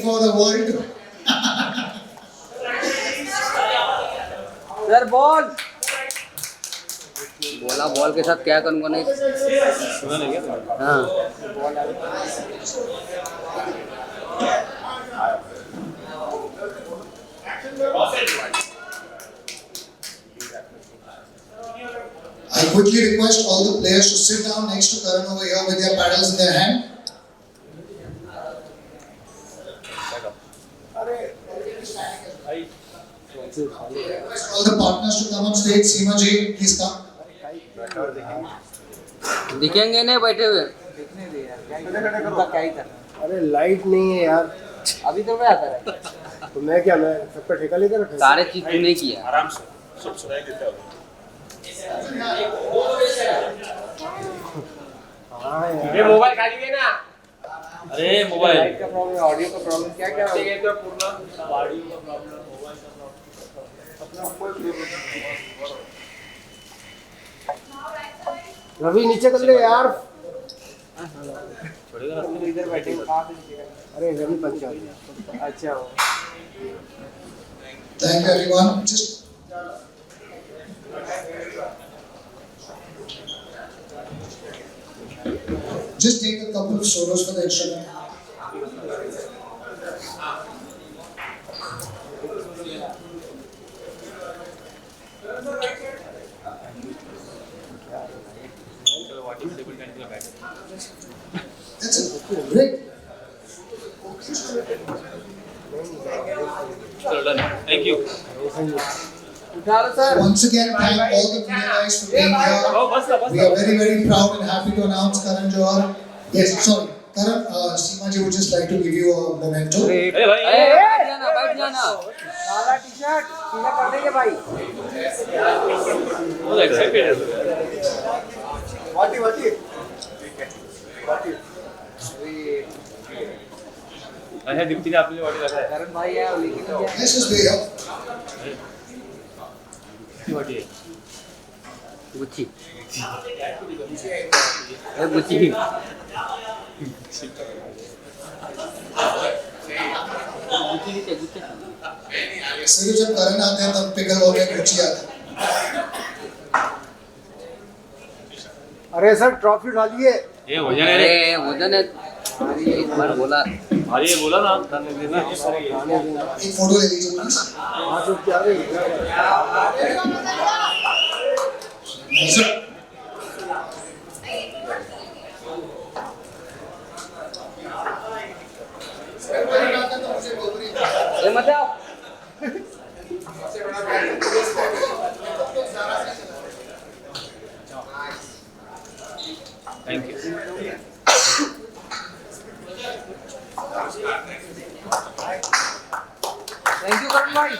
for the world to... sir ball बोला ball के साथ क्या करूँगा नहीं हाँ I quickly request all the players to sit down next to Karan over here with their paddles in their hand. Request all the partners to come on stage. Seema ji, please come. दिखेंगे नहीं बैठे हुए देखने दे यार उनका क्या ही था। अरे लाइट नहीं है यार अभी तो मैं आता है तो मैं क्या मैं सब पे ठेका लेकर रखा सारे चीज तूने किया आराम से सब सुनाई देता है हाँ यार ये मोबाइल खाली है ना अरे मोबाइल लाइट का प्रॉब्लम ऑडियो का प्रॉब्लम क्या क्या ठीक है तो पूर्ण ऑडियो का प्रॉब्लम मोबाइल का प्रॉब्लम रवि नीचे कर ले यार छोड़ेगा तुम इधर बैठे हो कहाँ से नीचे कर अरे रवि पंचायत अच्छा हो Thank you everyone. Just take a couple of solos for the instrument. That's it. Great. Thank you उठा लो sir Once again, thank all the media guys for being here. We are very, very proud and happy to announce Karan Johar. Yes, sorry. Karan, Seema ji would just like to give you a memento. अरे भाई बैठ जाना काला T-shirt पीला कर देंगे भाई बहुत एक्साइटेड है वाटी वाटी अच्छा दीप्ति ने आपने वाटी लगा है करण भाई है लेकिन Yes, just be here. वाटी है गुच्ची ए गुच्ची सिर्फ जब करन आते हैं तब पिकल बॉल में रुचि आती है। अरे सर ट्रॉफी उठा लिए ये हो जाएगा अरे वजन है एक बार बोला अरे ये बोला ना करने देना एक फोटो ले लीजिए प्लीज। हाँ तो क्या रे सर ए मत आओ थैंक यू थैंक यू करण भाई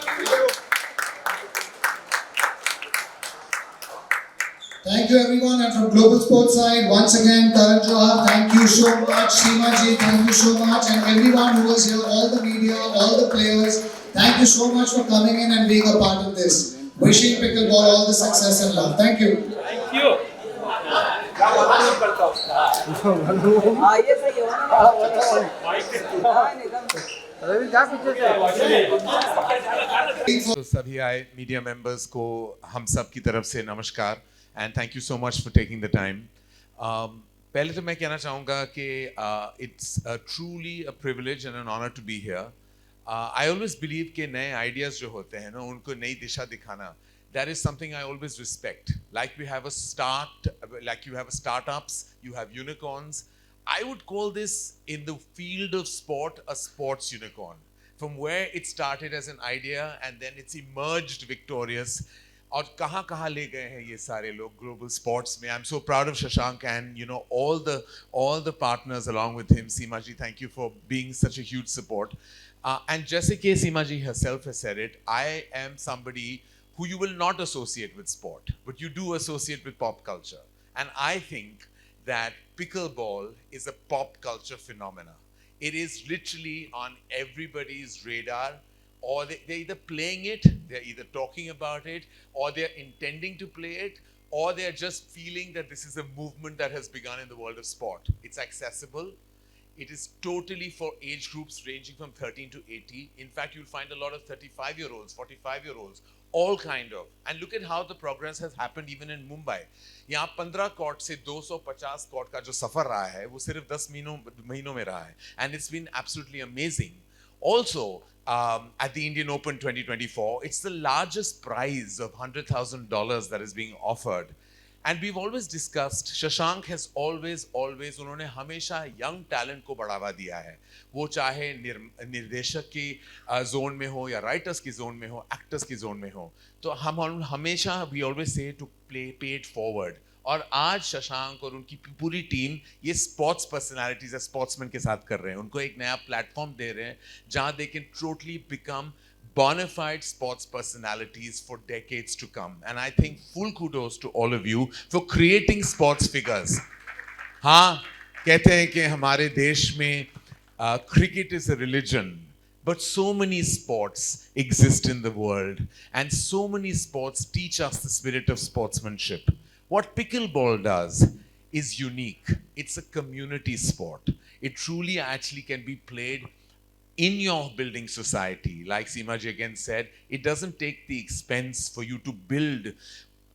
Thank you everyone, and from Global Sports side, once again, Karan Johar, thank you so much. Seema ji, thank you so much, and everyone who was here, all the media, all the players, thank you so much for coming in and being a part of this. Wishing Pickleball all the success and love. Thank you. Thank you हाँ ये सही है रवि क्या पीछे से तो सभी आए मीडिया मेंबर्स को हम सब की तरफ से नमस्कार and thank you so much for taking the time. पहले तो मैं कहना चाहूँगा कि it's truly a privilege and an honour to be here. I always believe कि नए आइडियाज़ जो होते हैं ना उनको नई दिशा दिखाना that is something I always respect. Like you have startups, you have unicorns. I would call this in the field of sport a sports unicorn. From where it started as an idea and then it's emerged victorious. और कहाँ ले गए हैं ये सारे लोग global sports में. I'm so proud of Shashank and all the partners along with him. Seema ji, thank you for being such a huge support. And जैसे कि Seema ji herself has said it, I am somebody who you will not associate with sport, but you do associate with pop culture. And I think that pickleball is a pop culture phenomena. It is literally on everybody's radar, or they're either playing it, they're either talking about it, or they're intending to play it, or they're just feeling that this is a movement that has begun in the world of sport. It's accessible, It is totally for age groups ranging from 13 to 80. In fact, you'll find a lot of 35-year-olds, 45-year-olds, all kind of. And look at how the progress has happened even in Mumbai. यहाँ 15 court से 250 court का जो सफर रहा है वो सिर्फ 10 महीनों में रहा है. And it's been absolutely amazing. Also, at the Indian Open 2024, it's the largest prize of $100,000 that is being offered. And we've always discussed, Shashank has always, उन्होंने हमेशा young talent को बढ़ावा दिया है. वो चाहे निर्देशक की जोन में हो या राइटर्स की जोन में हो, एक्टर्स की जोन में हो. तो हम हमेशा we always say to pay it forward. और आज शशांक और उनकी पूरी टीम ये स्पोर्ट्स पर्सनालिटीज या स्पोर्ट्समैन के साथ कर रहे हैं. उनको एक नया प्लेटफॉर्म दे रहे हैं जहां they can totally become bona fide sports personalities for decades to come. And I think full kudos to all of you for creating sports figures. हाँ, कहते हैं कि हमारे देश में cricket is a religion, but so many sports exist in the world, and so many sports teach us the spirit of sportsmanship. What pickleball does is unique. It's a community sport. It truly actually can be played in your building society. Like Seemaji again said, it doesn't take the expense for you to build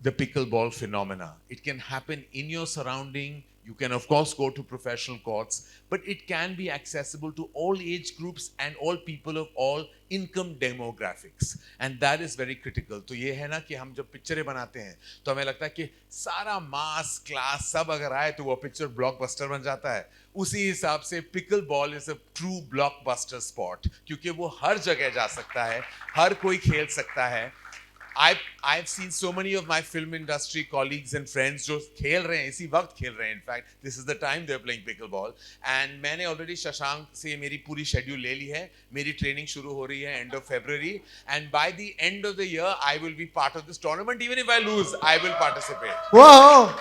the pickleball phenomena. It can happen in your surrounding. You can of course go to professional courts, but it can be accessible to all age groups and all people of all income demographics, and that is very critical. तो ये है ना कि हम जब पिक्चरें बनाते हैं तो हमें लगता है कि सारा मास क्लास सब अगर आए तो वो पिक्चर ब्लॉकबस्टर बन जाता है. उसी हिसाब से pickle ball is a true blockbuster spot क्योंकि वो हर जगह जा सकता है, हर कोई खेल सकता है. I've seen so many of my film industry colleagues and friends जो खेल रहे हैं इसी वक्त खेल रहे हैं. In fact, this is the time they're playing pickleball. And मैंने already शशांक से मेरी पूरी schedule ले ली है. मेरी training शुरू हो रही है end of February. And by the end of the year, I will be part of this tournament. Even if I lose, I will participate. Whoa!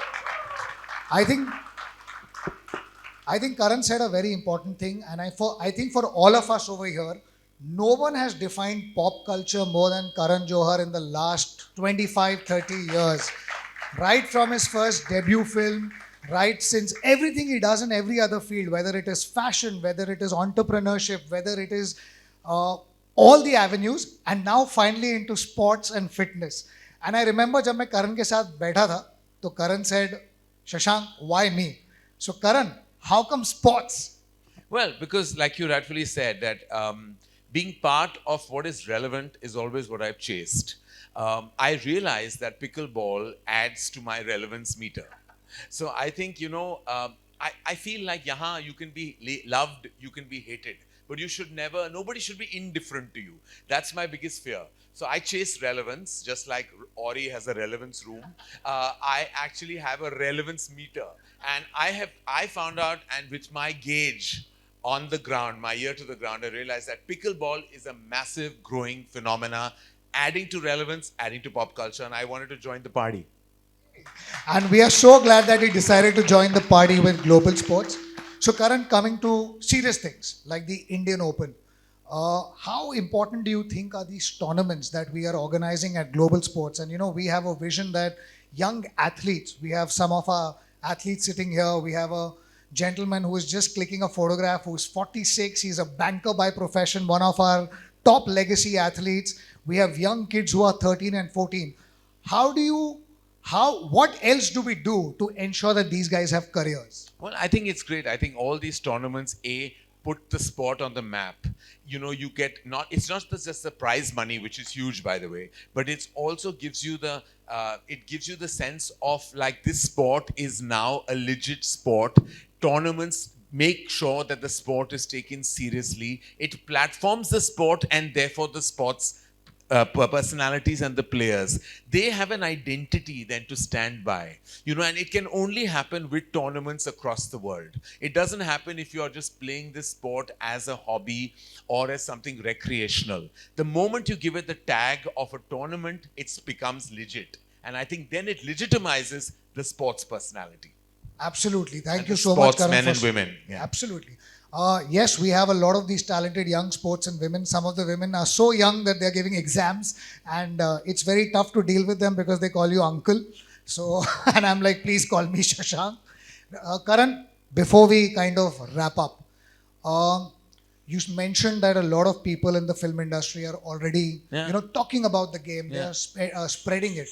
I think Karan said a very important thing, and I think for all of us over here, no one has defined pop culture more than Karan Johar in the last 25-30 years. Right from his first debut film, right since everything he does in every other field, whether it is fashion, whether it is entrepreneurship, whether it is all the avenues, and now finally into sports and fitness. And I remember जब मैं Karan के साथ बैठा था, तो Karan said, Shashank, why me? So Karan, how come sports? Well, because like you rightfully said that being part of what is relevant is always what I've chased. I realized that pickleball adds to my relevance meter. So I think, I feel like yahan you can be loved, you can be hated, but nobody should be indifferent to you. That's my biggest fear. So I chase relevance, just like Ori has a relevance room. I actually have a relevance meter. And I found out, and with my gauge on the ground, my ear to the ground, I realized that pickleball is a massive growing phenomena, adding to relevance, adding to pop culture, and I wanted to join the party. And we are so glad that he decided to join the party with global sports. So Karan, coming to serious things like the Indian Open, how important do you think are these tournaments that we are organizing at global sports? And we have a vision that young athletes, we have some of our athletes sitting here, we have a gentleman who is just clicking a photograph who's 46, he's a banker by profession, one of our top legacy athletes. We have young kids who are 13 and 14. What else do we do to ensure that these guys have careers? Well, I think it's great. I think all these tournaments, put the sport on the map. You get it's not just the prize money, which is huge, by the way, but it also gives you the sense of like this sport is now a legit sport. Tournaments make sure that the sport is taken seriously. It platforms the sport and therefore the sport's personalities and the players. They have an identity then to stand by. And it can only happen with tournaments across the world. It doesn't happen if you are just playing this sport as a hobby or as something recreational. The moment you give it the tag of a tournament, it becomes legit. And I think then it legitimizes the sports personality. Absolutely. Thank you so much, Karan. Men and women. Yeah. Absolutely. Yes, we have a lot of these talented young sports and women. Some of the women are so young that they're giving exams, and it's very tough to deal with them because they call you uncle. So, and I'm like, please call me Shashank. Karan, before we kind of wrap up, Um, you mentioned that a lot of people in the film industry are already, talking about the game. They are spreading it.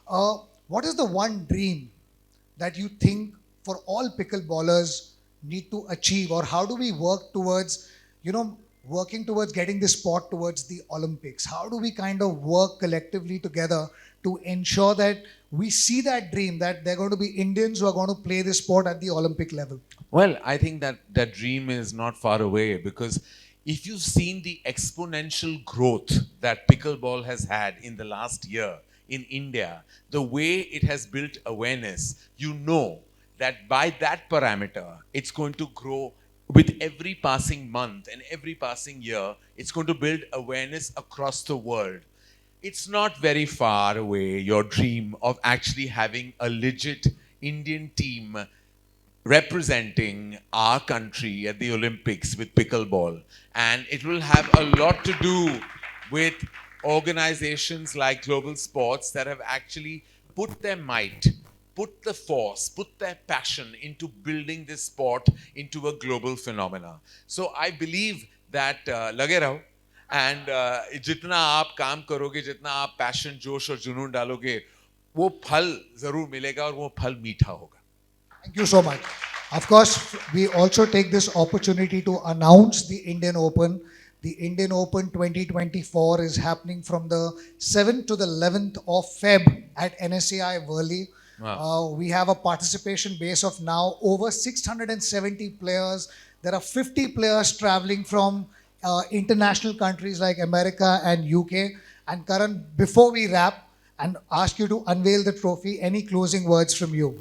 What is the one dream that you think for all pickleballers need to achieve, or how do we work towards, working towards getting this sport towards the Olympics? How do we kind of work collectively together to ensure that we see that dream that they're going to be Indians who are going to play this sport at the Olympic level? Well, I think that that dream is not far away, because if you've seen the exponential growth that pickleball has had in the last year in India, the way it has built awareness, you know that by that parameter, it's going to grow with every passing month and every passing year. It's going to build awareness across the world. It's not very far away, your dream of actually having a legit Indian team representing our country at the Olympics with pickleball. And it will have a lot to do with organizations like Global Sports that have actually put their might, put the force, put their passion into building this sport into a global phenomena. So I believe that lage raho, and जितना आप काम करोगे, जितना आप passion, जोश और जुनून डालोगे, वो फल जरूर मिलेगा और वो फल मीठा होगा. Thank you so much. Of course, we also take this opportunity to announce the Indian Open. The Indian Open 2024 is happening from the 7th to the 11th of Feb at NSAI Worli. Wow. We have a participation base of now over 670 players. There are 50 players traveling from international countries like America and UK. And Karan, before we wrap and ask you to unveil the trophy, any closing words from you?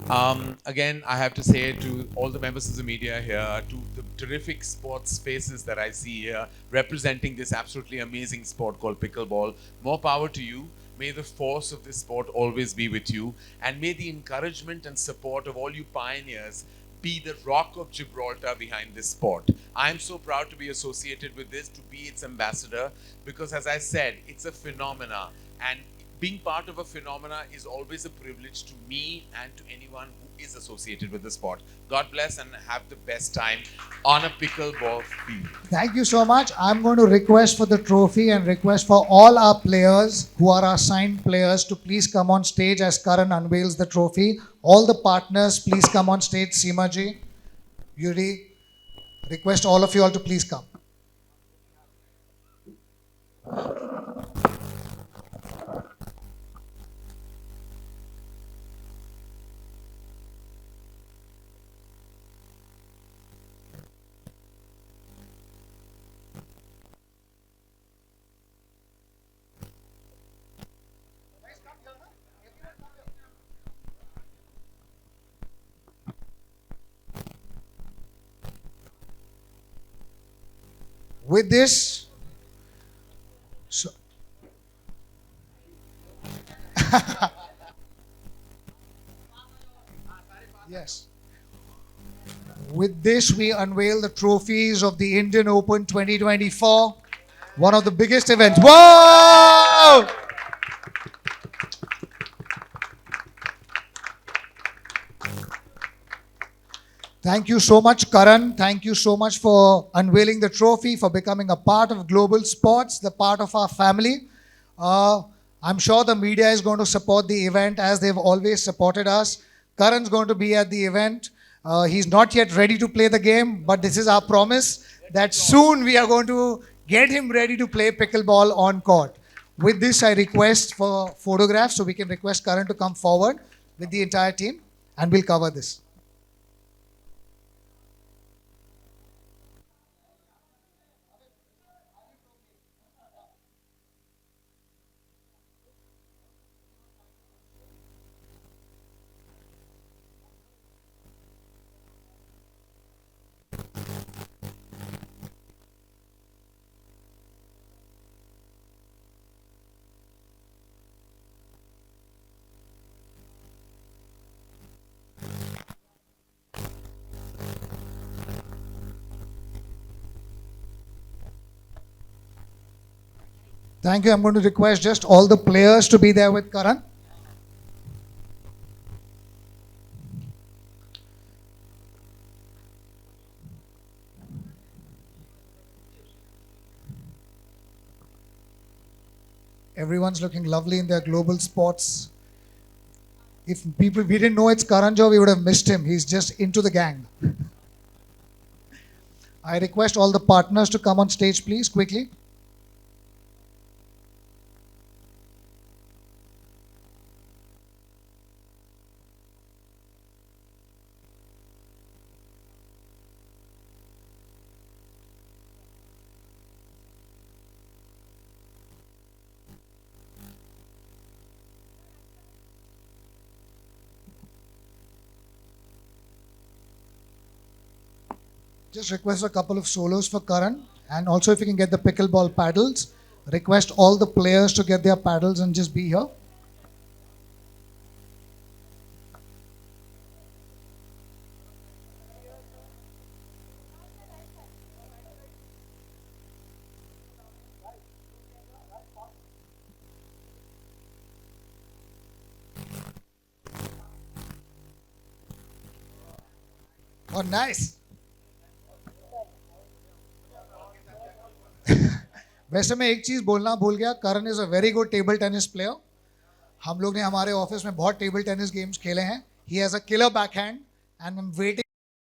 Again, I have to say to all the members of the media here, to the terrific sports faces that I see here, representing this absolutely amazing sport called pickleball, more power to you. May the force of this sport always be with you, and may the encouragement and support of all you pioneers be the rock of Gibraltar behind this sport. I'm so proud to be associated with this, to be its ambassador, because as I said, it's a phenomena, and being part of a phenomena is always a privilege to me and to anyone who is associated with the sport. God bless and have the best time on a pickleball field. Thank you so much. I'm going to request for the trophy and request for all our players who are our signed players to please come on stage as Karan unveils the trophy. All the partners, please come on stage. Seema ji, Yuri, request all of you all to please come. With this, so yes. With this, we unveil the trophies of the Indian Open 2024, one of the biggest events. Whoa! Thank you so much, Karan. Thank you so much for unveiling the trophy, for becoming a part of Global Sports, the part of our family. I'm sure the media is going to support the event as they've always supported us. Karan's going to be at the event. He's not yet ready to play the game, but this is our promise that soon we are going to get him ready to play pickleball on court. With this, I request for photographs, so we can request Karan to come forward with the entire team, and we'll cover this. Thank you. I'm going to request just all the players to be there with Karan. Everyone's looking lovely in their global sports. If we didn't know it's Karan Johar, we would have missed him. He's just into the gang. I request all the partners to come on stage, please, quickly. Just request a couple of solos for Karan, and also if you can get the pickleball paddles, request all the players to get their paddles and just be here. Oh, nice. वैसे मैं एक चीज बोलना भूल गया, Karan is a very good table tennis player. हम लोग ने हमारे ऑफिस में बहुत टेबल टेनिस गेम्स खेले हैं. He has a killer backhand and I am waiting